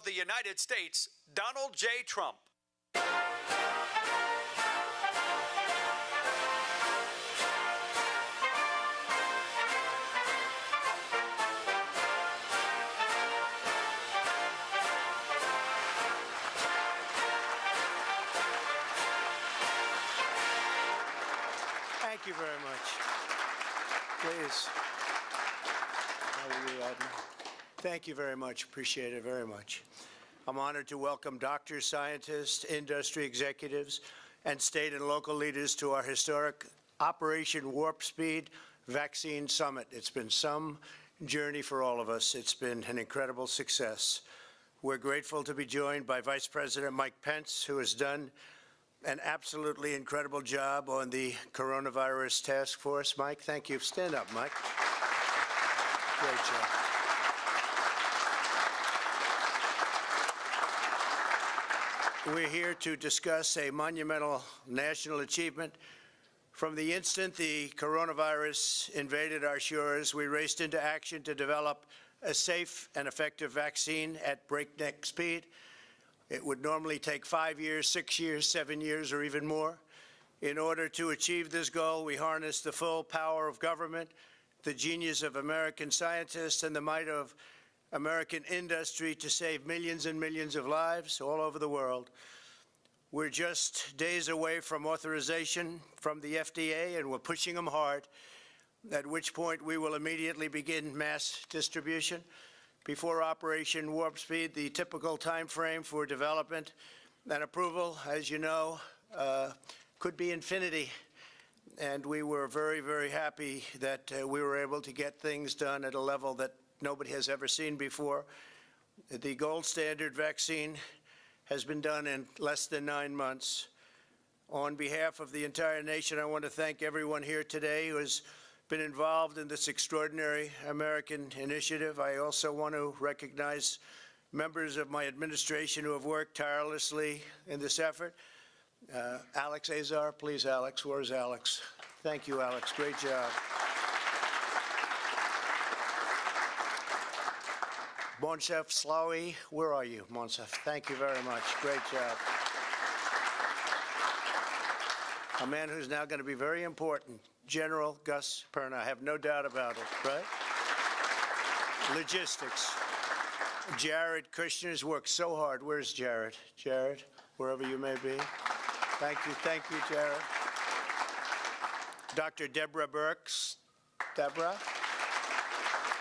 of the United States, Donald J. Trump. Thank you very much. Please. How are you, Admiral? Thank you very much. Appreciate it very much. I'm honored to welcome doctors, scientists, industry executives, and state and local leaders to our historic Operation Warp Speed Vaccine Summit. It's been some journey for all of us. It's been an incredible success. We're grateful to be joined by Vice President Mike Pence, who has done an absolutely incredible job on the coronavirus task force. Mike, thank you. Stand up, Mike. Great job. We're here to discuss a monumental national achievement. From the instant the coronavirus invaded our shores, we raced into action to develop a safe and effective vaccine at breakneck speed. It would normally take 5 years, 6 years, 7 years, or even more. In order to achieve this goal, we harnessed the full power of government, the genius of American scientists, and the might of American industry to save millions and millions of lives all over the world. We're just days away from authorization from the FDA, and we're pushing them hard, at which point we will immediately begin mass distribution. Before Operation Warp Speed, the typical time frame for development and approval, as you know, could be infinity. And we were very, very happy that we were able to get things done at a level that nobody has ever seen before. The gold standard vaccine has been done in less than 9 months. On behalf of the entire nation, I want to thank everyone here today who has been involved in this extraordinary American initiative. I also want to recognize members of my administration who have worked tirelessly in this effort. Alex Azar, please, Alex. Where's Alex? Thank you, Alex. Great job. Monsef Slaoui, where are you, Monsef? Thank you very much. Great job. A man who's now going to be very important, General Gus Perna. I have no doubt about it, right? Logistics. Jared Kushner's worked so hard. Where's Jared? Jared, wherever you may be. Thank you, Jared. Dr. Deborah Birx. Deborah?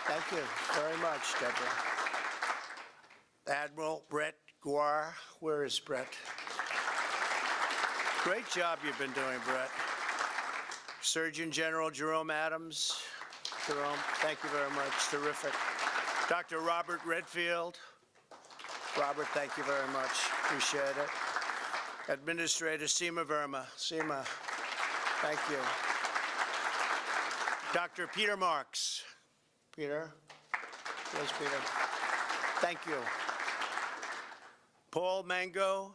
Thank you very much, Deborah. Admiral Brett Guar. Where is Brett? Great job you've been doing, Brett. Surgeon General Jerome Adams. Jerome, thank you very much. Terrific. Dr. Robert Redfield. Robert, thank you very much. Appreciate it. Administrator Seema Verma. Seema, thank you. Dr. Peter Marks. Peter? Where's Peter? Thank you. Paul Mango,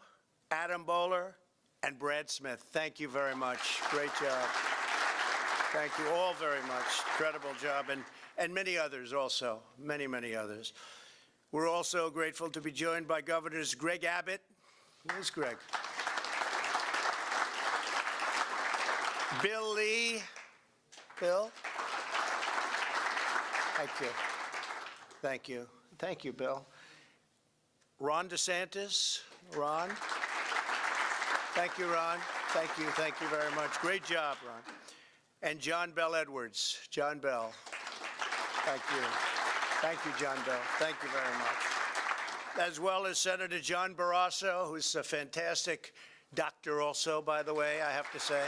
Adam Bowler, and Brad Smith. Thank you very much. Great job. Thank you all very much. Incredible job. And many others also. Many, many others. We're also grateful to be joined by Governors Greg Abbott. Where's Greg? Bill Lee. Bill? Thank you. Thank you. Thank you, Bill. Ron DeSantis. Ron? Thank you, Ron. Thank you. Thank you very much. Great job, Ron. And John Bell Edwards. John Bell. Thank you. Thank you, John Bell. Thank you very much. As well as Senator John Barrasso, who's a fantastic doctor also, by the way, I have to say.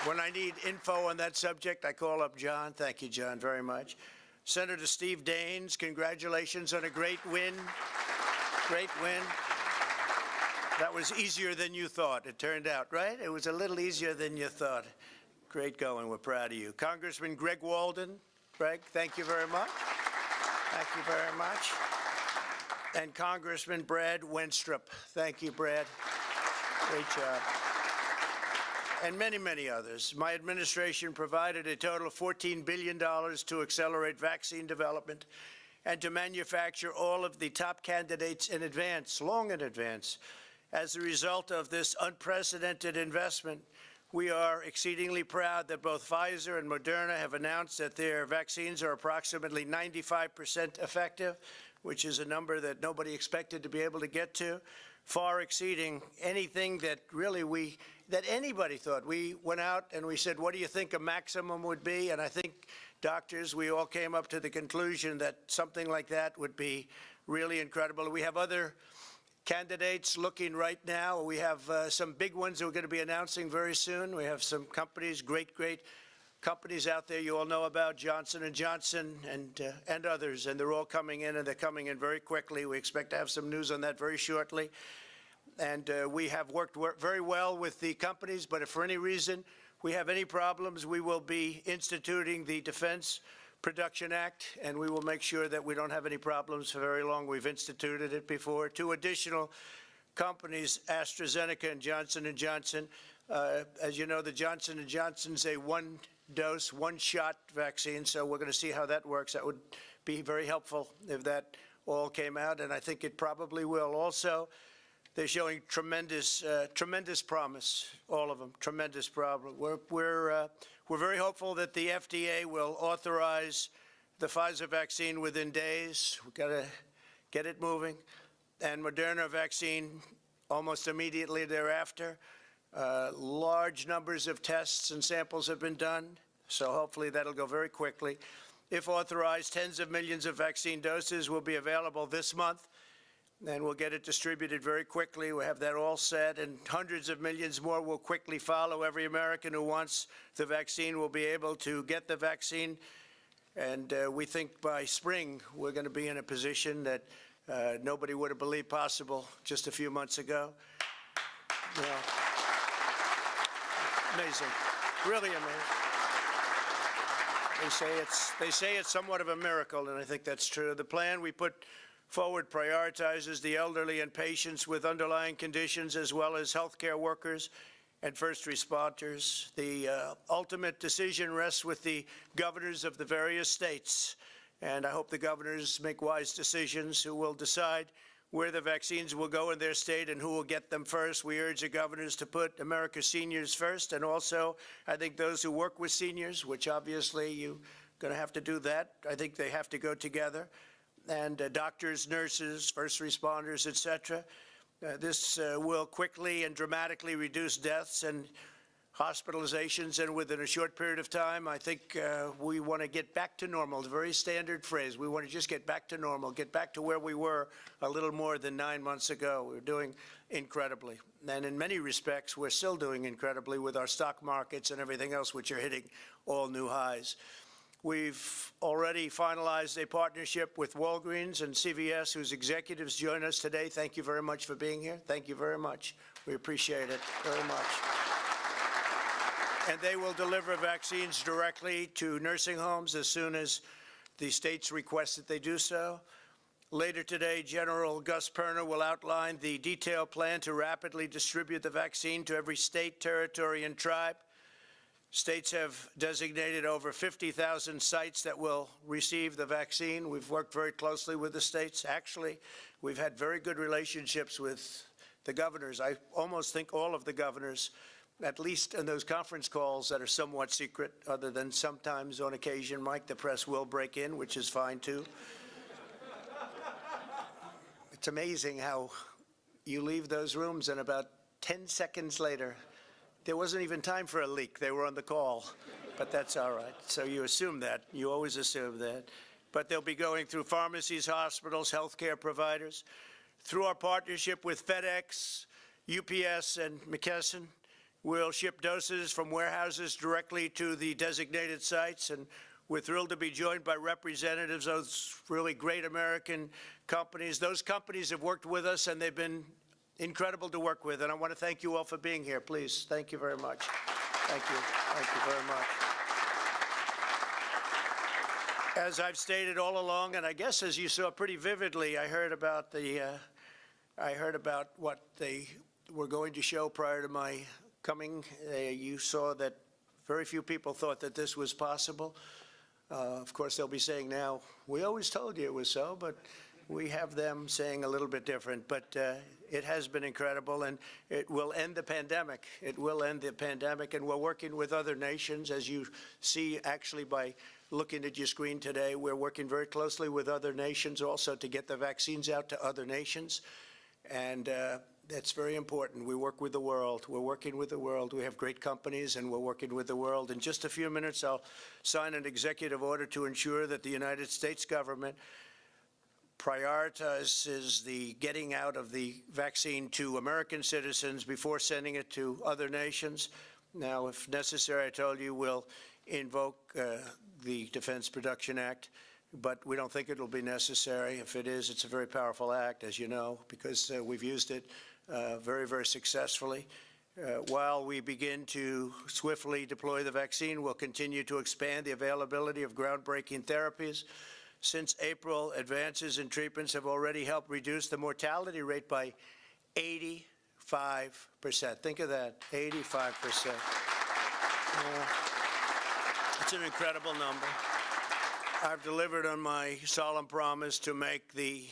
When I need info on that subject, I call up John. Thank you, John, very much. Senator Steve Daines, congratulations on a great win. Great win. That was easier than you thought, it turned out, right? It was a little easier than you thought. Great going. We're proud of you. Congressman Greg Walden. Greg, thank you very much. Thank you very much. And Congressman Brad Wenstrup. Thank you, Brad. Great job. And many, many others. My administration provided a total of $14 billion to accelerate vaccine development and to manufacture all of the top candidates in advance, long in advance. As a result of this unprecedented investment, we are exceedingly proud that both Pfizer and Moderna have announced that their vaccines are approximately 95% effective, which is a number that nobody expected to be able to get to, far exceeding anything that really that anybody thought. We went out and we said, what do you think a maximum would be? And I think doctors, we all came up to the conclusion that something like that would be really incredible. We have other candidates looking right now. We have some big ones that we're going to be announcing very soon. We have some companies, great companies out there you all know about, Johnson & Johnson and others, and they're all coming in, and they're coming in very quickly. We expect to have some news on that very shortly. And we have worked very well with the companies, but if for any reason we have any problems, we will be instituting the Defense Production Act, and we will make sure that we don't have any problems for very long. We've instituted it before. Two additional companies, AstraZeneca and Johnson & Johnson. As you know, the Johnson & Johnson's a one-dose, one-shot vaccine, so we're going to see how that works. That would be very helpful if that all came out, and I think it probably will. Also, they're showing tremendous promise, all of them, tremendous promise. We're very hopeful that the FDA will authorize the Pfizer vaccine within days. We've got to get it moving. And Moderna vaccine almost immediately thereafter. Large numbers of tests and samples have been done, so hopefully that'll go very quickly. If authorized, tens of millions of vaccine doses will be available this month, and we'll get it distributed very quickly. We have that all set, and hundreds of millions more will quickly follow. Every American who wants the vaccine will be able to get the vaccine, and we think by spring we're going to be in a position that nobody would have believed possible just a few months ago. You know, amazing, really amazing. They say it's somewhat of a miracle, and I think that's true. The plan we put forward prioritizes the elderly and patients with underlying conditions, as well as healthcare workers and first responders. The ultimate decision rests with the governors of the various states, and I hope the governors make wise decisions who will decide where the vaccines will go in their state and who will get them first. We urge the governors to put America's seniors first, and also I think those who work with seniors, which obviously you're going to have to do that. I think they have to go together. And doctors, nurses, first responders, et cetera. This will quickly and dramatically reduce deaths and hospitalizations, and within a short period of time, I think we want to get back to normal. It's a very standard phrase. We want to just get back to normal, get back to where we were a little more than 9 months ago. We're doing incredibly. And in many respects, we're still doing incredibly with our stock markets and everything else, which are hitting all new highs. We've already finalized a partnership with Walgreens and CVS, whose executives join us today. Thank you very much for being here. Thank you very much. We appreciate it very much. And they will deliver vaccines directly to nursing homes as soon as the states request that they do so. Later today, General Gus Perna will outline the detailed plan to rapidly distribute the vaccine to every state, territory, and tribe. States have designated over 50,000 sites that will receive the vaccine. We've worked very closely with the states. Actually, we've had very good relationships with the governors. I almost think all of the governors, at least in those conference calls that are somewhat secret, other than sometimes on occasion, Mike, the press will break in, which is fine too. It's amazing how you leave those rooms and about 10 seconds later, there wasn't even time for a leak. They were on the call, but that's all right. So you assume that. You always assume that. But they'll be going through pharmacies, hospitals, healthcare providers. Through our partnership with FedEx, UPS, and McKesson, we'll ship doses from warehouses directly to the designated sites, and we're thrilled to be joined by representatives of those really great American companies. Those companies have worked with us, and they've been incredible to work with, and I want to thank you all for being here. Please, thank you very much. Thank you. Thank you very much. As I've stated all along, and I guess as you saw pretty vividly, I heard about what they were going to show prior to my coming. You saw that very few people thought that this was possible. Of course, they'll be saying now, we always told you it was so, but we have them saying a little bit different. But it has been incredible, and it will end the pandemic. It will end the pandemic, and we're working with other nations. As you see, actually, by looking at your screen today, we're working very closely with other nations also to get the vaccines out to other nations. And that's very important. We work with the world. We're working with the world. We have great companies, and we're working with the world. In just a few minutes, I'll sign an executive order to ensure that the United States government prioritizes the getting out of the vaccine to American citizens before sending it to other nations. Now, if necessary, I told you we'll invoke the Defense Production Act, but we don't think it will be necessary. If it is, it's a very powerful act, as you know, because we've used it very, very successfully. While we begin to swiftly deploy the vaccine, we'll continue to expand the availability of groundbreaking therapies. Since April, advances in treatments have already helped reduce the mortality rate by 85%. Think of that, 85%. It's an incredible number. I've delivered on my solemn promise to make the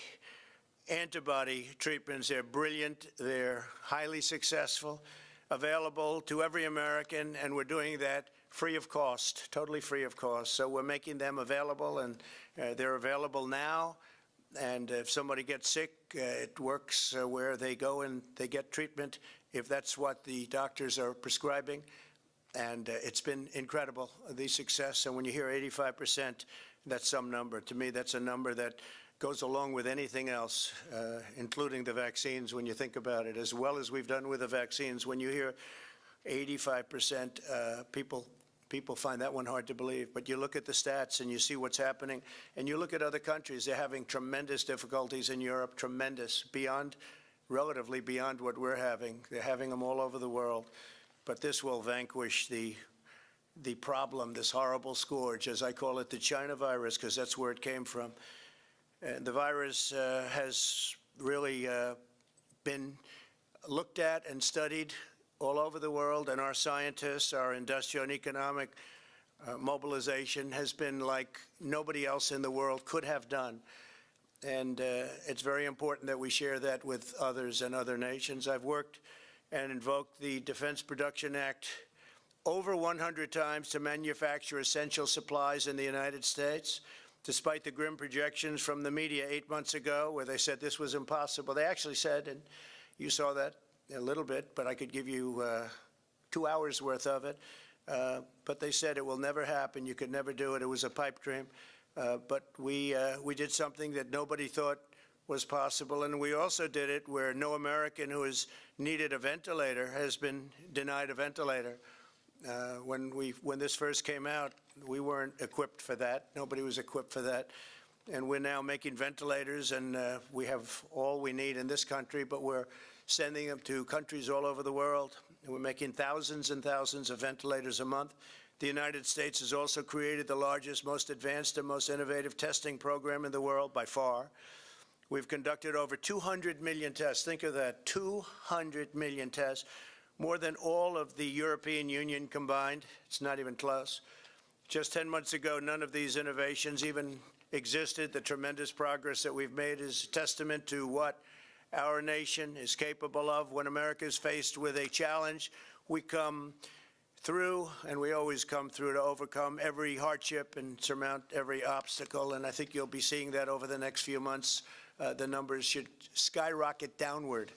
antibody treatments, they're brilliant, they're highly successful, available to every American, and we're doing that free of cost, totally free of cost. So we're making them available, and they're available now. And if somebody gets sick, it works where they go and they get treatment if that's what the doctors are prescribing. And it's been incredible, the success. And when you hear 85%, that's some number. To me, that's a number that goes along with anything else, including the vaccines, when you think about it. As well as we've done with the vaccines, when you hear 85%, people find that one hard to believe. But you look at the stats and you see what's happening, and you look at other countries. They're having tremendous difficulties in Europe, tremendous, relatively beyond what we're having. They're having them all over the world. But this will vanquish the problem, this horrible scourge, as I call it, the China virus, because that's where it came from. And the virus has really been looked at and studied all over the world, and our scientists, our industrial and economic mobilization has been like nobody else in the world could have done. And it's very important that we share that with others and other nations. I've worked and invoked the Defense Production Act over 100 times to manufacture essential supplies in the United States, despite the grim projections from the media 8 months ago where they said this was impossible. They actually said, and you saw that a little bit, but I could give you 2 hours worth of it, but they said it will never happen, you could never do it, it was a pipe dream. But we did something that nobody thought was possible, and we also did it where no American who has needed a ventilator has been denied a ventilator. When this first came out, we weren't equipped for that. Nobody was equipped for that. And we're now making ventilators, and we have all we need in this country, but we're sending them to countries all over the world. And we're making thousands and thousands of ventilators a month. The United States has also created the largest, most advanced, and most innovative testing program in the world by far. We've conducted over 200 million tests. Think of that, 200 million tests, more than all of the European Union combined. It's not even close. Just 10 months ago, none of these innovations even existed. The tremendous progress that we've made is a testament to what our nation is capable of. When America is faced with a challenge, we come through, and we always come through to overcome every hardship and surmount every obstacle. And I think you'll be seeing that over the next few months. The numbers should skyrocket downward.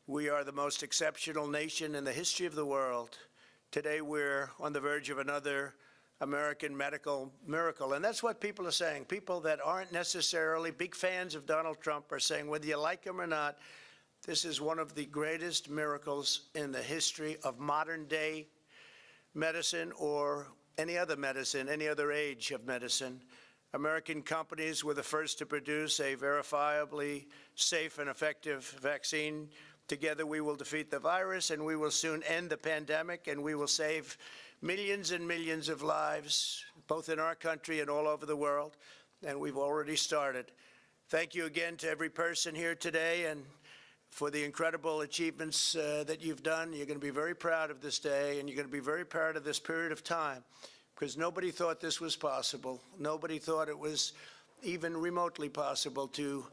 We are the most exceptional nation in the history of the world. Today, we're on the verge of another American medical miracle. And that's what people are saying. People that aren't necessarily big fans of Donald Trump are saying, whether you like him or not, this is one of the greatest miracles in the history of modern-day medicine or any other medicine, any other age of medicine. American companies were the first to produce a verifiably safe and effective vaccine. Together we will defeat the virus, and we will soon end the pandemic, and we will save millions and millions of lives, both in our country and all over the world, and we've already started. Thank you again to every person here today, and for the incredible achievements that you've done. You're going to be very proud of this day, and you're going to be very proud of this period of time, because nobody thought this was possible. Nobody thought it was even remotely possible to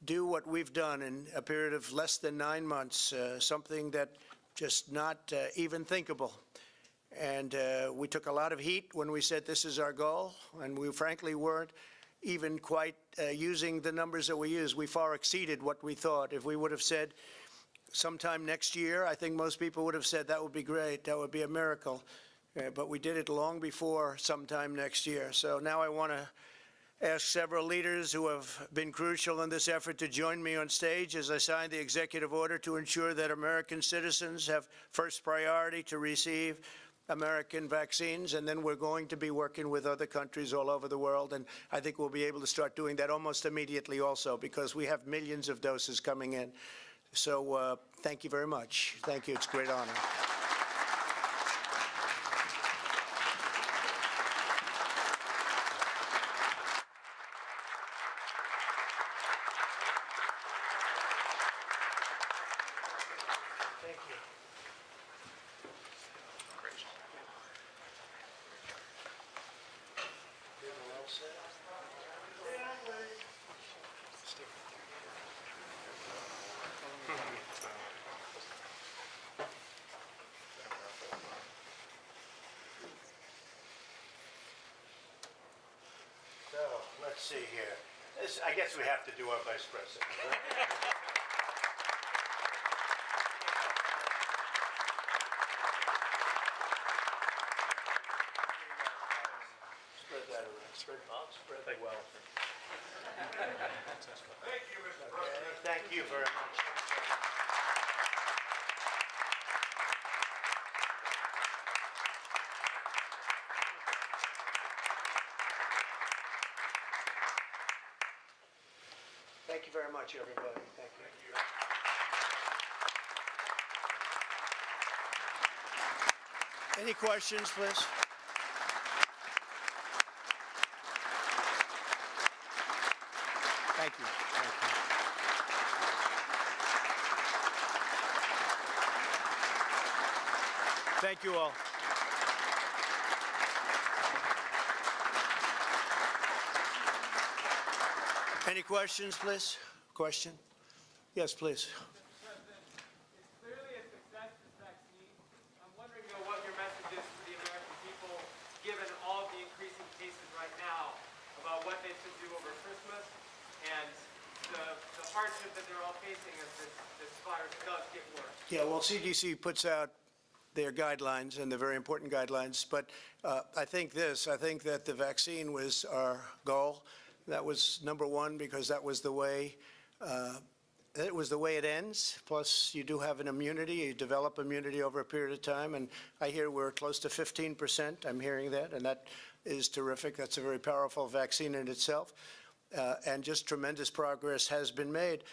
do what we've done in a period of less than 9 months, something that just not even thinkable. And we took a lot of heat when we said this is our goal, and we frankly weren't even quite using the numbers that we used. We far exceeded what we thought. If we would have said sometime next year, I think most people would have said that would be great, that would be a miracle. But we did it long before sometime next year. So now I want to ask several leaders who have been crucial in this effort to join me on stage as I sign the executive order to ensure that American citizens have first priority to receive American vaccines, and then we're going to be working with other countries all over the world, and I think we'll be able to start doing that almost immediately also, because we have millions of doses coming in. So thank you very much. Thank you. It's a great honor. Thank you. So, let's see here. I guess we have to do our vice president, right? Spread that around. Spread the wealth. Thank you, Mr. President. Thank you very much. Thank you very much, everybody. Thank you. Any questions, please? Thank you. Thank you. Thank you all. Any questions, please? Question? Yes, please. It's clearly a success, this vaccine. I'm wondering, though, what your message is to the American people, given all the increasing cases right now, about what they should do over Christmas and the hardship that they're all facing as this virus does get worse. Yeah, well, CDC puts out their guidelines, and they're very important guidelines, but I think that the vaccine was our goal. That was number one, because that was the way it ends. Plus, you do have an immunity. You develop immunity over a period of time, and I hear we're close to 15%. I'm hearing that, and that is terrific. That's a very powerful vaccine in itself, and just tremendous progress has been made.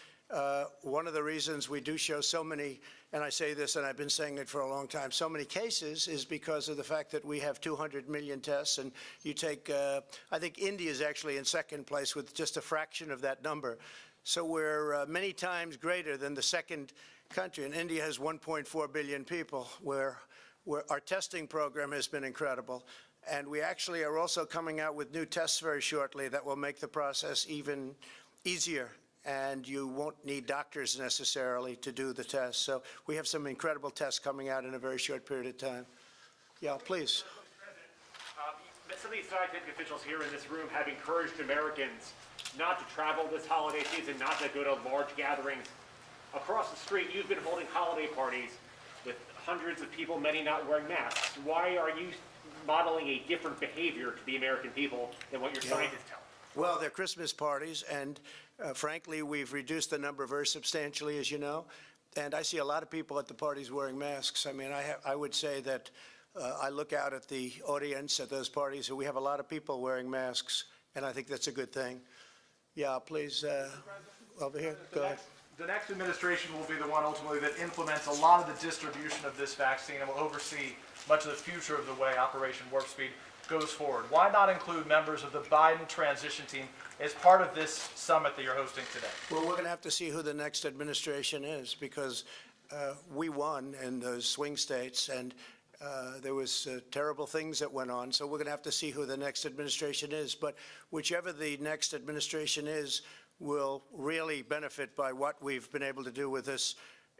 One of the reasons we do show so many, and I say this and I've been saying it for a long time, so many cases is because of the fact that we have 200 million tests, and you take, I think India is actually in second place with just a fraction of that number. So we're many times greater than the second country, and India has 1.4 billion people, where our testing program has been incredible. And we actually are also coming out with new tests very shortly that will make the process even easier, and you won't need doctors necessarily to do the tests. So we have some incredible tests coming out in a very short period of time. Yeah, please. Some of these scientific officials here in this room have encouraged Americans not to travel this holiday season, not to go to large gatherings. Across the street, you've been holding holiday parties with hundreds of people, many not wearing masks. Why are you modeling a different behavior to the American people than what your scientists tell? Well, they're Christmas parties, and frankly, we've reduced the number very substantially, as you know. And I see a lot of people at the parties wearing masks. I mean, I would say that I look out at the audience at those parties, and we have a lot of people wearing masks, and I think that's a good thing. Yeah, please, over here, go ahead. The next administration will be the one ultimately that implements a lot of the distribution of this vaccine and will oversee much of the future of the way Operation Warp Speed goes forward. Why not include members of the Biden transition team as part of this summit that you're hosting today? Well, we're going to have to see who the next administration is, because we won in those swing states, and There was terrible things that went on, so we're going to have to see who the next administration is. But whichever the next administration is will really benefit by what we've been able to do with this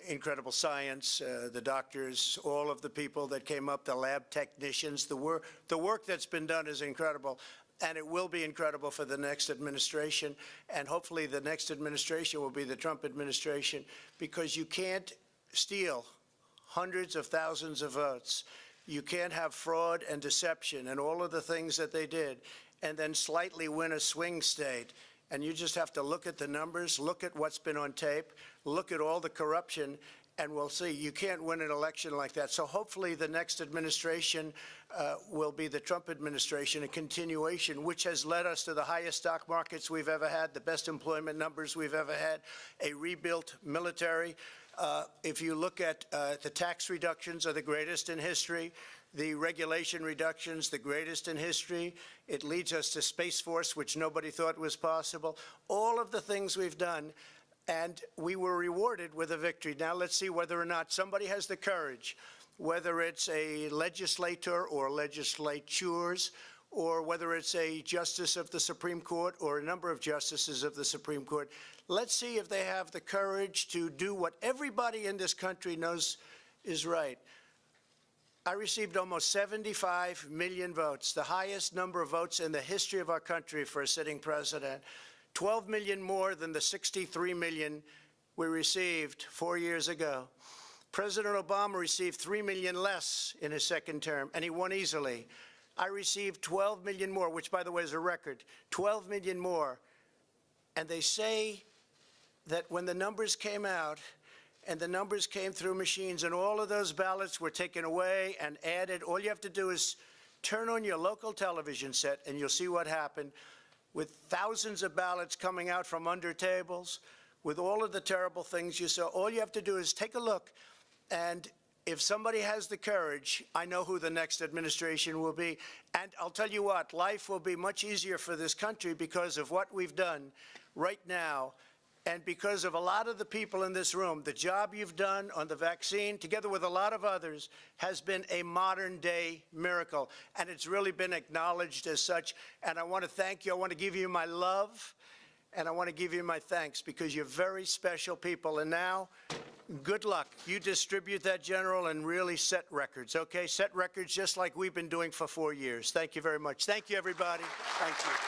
incredible science, the doctors, all of the people that came up, the lab technicians. The work that's been done is incredible, and it will be incredible for the next administration. And hopefully the next administration will be the Trump administration, because you can't steal hundreds of thousands of votes. You can't have fraud and deception and all of the things that they did and then slightly win a swing state. And you just have to look at the numbers, look at what's been on tape, look at all the corruption, and we'll see. You can't win an election like that. So hopefully the next administration will be the Trump administration, a continuation, which has led us to the highest stock markets we've ever had, the best employment numbers we've ever had, a rebuilt military. If you look at the tax reductions are the greatest in history, the regulation reductions, the greatest in history. It leads us to Space Force, which nobody thought was possible. All of the things we've done, and we were rewarded with a victory. Now let's see whether or not somebody has the courage, whether it's a legislator or legislatures, or whether it's a justice of the Supreme Court or a number of justices of the Supreme Court. Let's see if they have the courage to do what everybody in this country knows is right. I received almost 75 million votes, the highest number of votes in the history of our country for a sitting president, 12 million more than the 63 million we received 4 years ago. President Obama received 3 million less in his second term, and he won easily. I received 12 million more, which, by the way, is a record, 12 million more. And they say that when the numbers came out, and the numbers came through machines, and all of those ballots were taken away and added, all you have to do is turn on your local television set, and you'll see what happened, with thousands of ballots coming out from under tables, with all of the terrible things you saw. All you have to do is take a look, and if somebody has the courage, I know who the next administration will be. And I'll tell you what, life will be much easier for this country because of what we've done right now, and because of a lot of the people in this room. The job you've done on the vaccine, together with a lot of others, has been a modern-day miracle, and it's really been acknowledged as such. And I want to thank you. I want to give you my love, and I want to give you my thanks, because you're very special people. And now, good luck. You distribute that, General, and really set records, okay? Set records just like we've been doing for 4 years. Thank you very much. Thank you, everybody. Thank you.